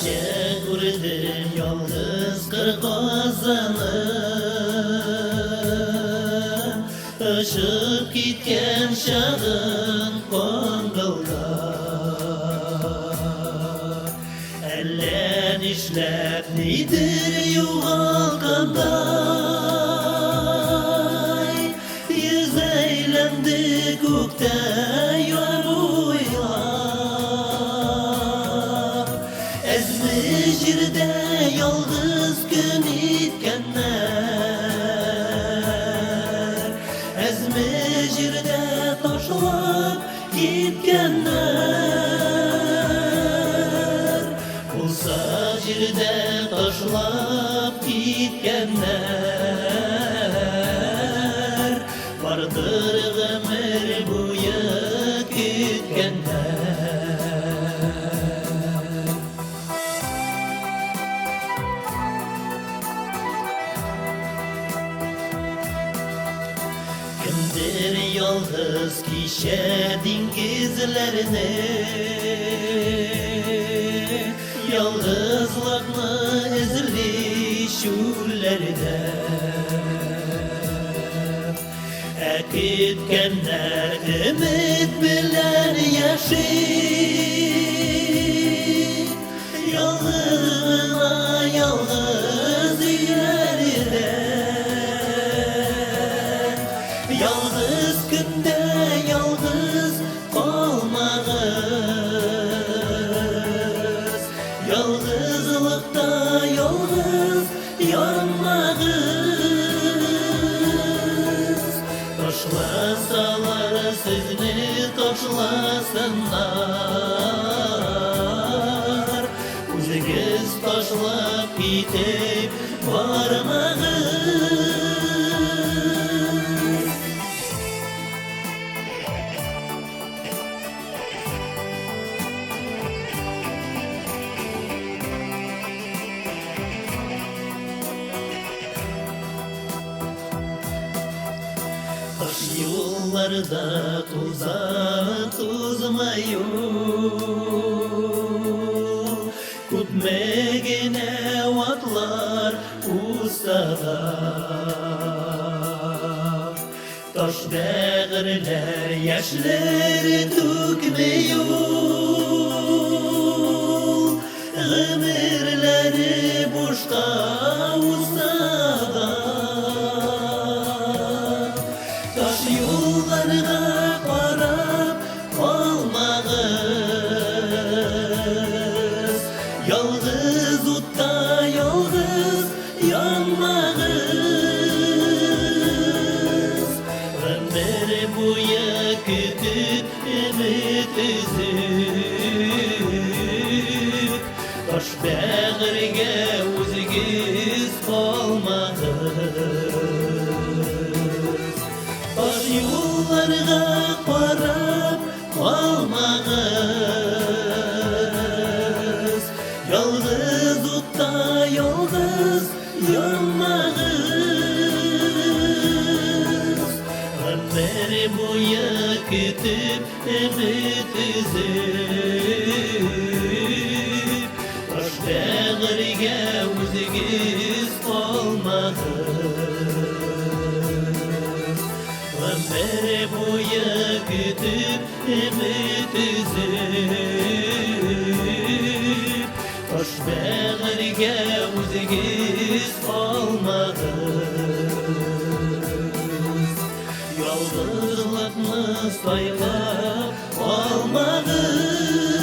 Gece kurdum yalnız kırgazanı, Işıp gitken şağın kongılda. Ellen işlep nedir yuvalganday, Yüz eylendi gökte yaruyla. Ezmecirde yalnız gün itkenler, Ezmecirde taşlap gitkenler, Bulsa jirde taşlap gitkenler, Vardır ömür boyu kütkenler. Kimdir yalnız kişi dingizlerini, Yalnızlıkны izli şullerde. Kütkenler ümit bilen yaşayıp, Yalnızına yalnız ilerler. Yalnız günde yalnız kalmağız, Yalnızlıkta yalnız yanmağız. Taşlasalar sizni taşlasınlar, O'zingiz taşlap ketib bormag'iz. Taş yollarda tuzmayı, Kütmegine vatlar ustada. Taş dağırlar yaşları tökmeyi, Ömürleri boşta ustada. Taş yollarga qarab qalmağız, Yalnız utda yalnız yanmağız. Ömür boyu kütüp ümit üzüp, Taş bäğirge o'zingiz qolmag'iz. Taş yollarga qarab qalmağız, Yalnız utda yalnız yanmağız. Ömür boyu kütüp ümit üzüp, Taş bäğirge o'zingiz qolmag'iz. Ömür boyu kütüp ümit üzüp, Taş bäğirge o'zingiz qolmag'iz. Yalnızlıkны saylab almag'iz.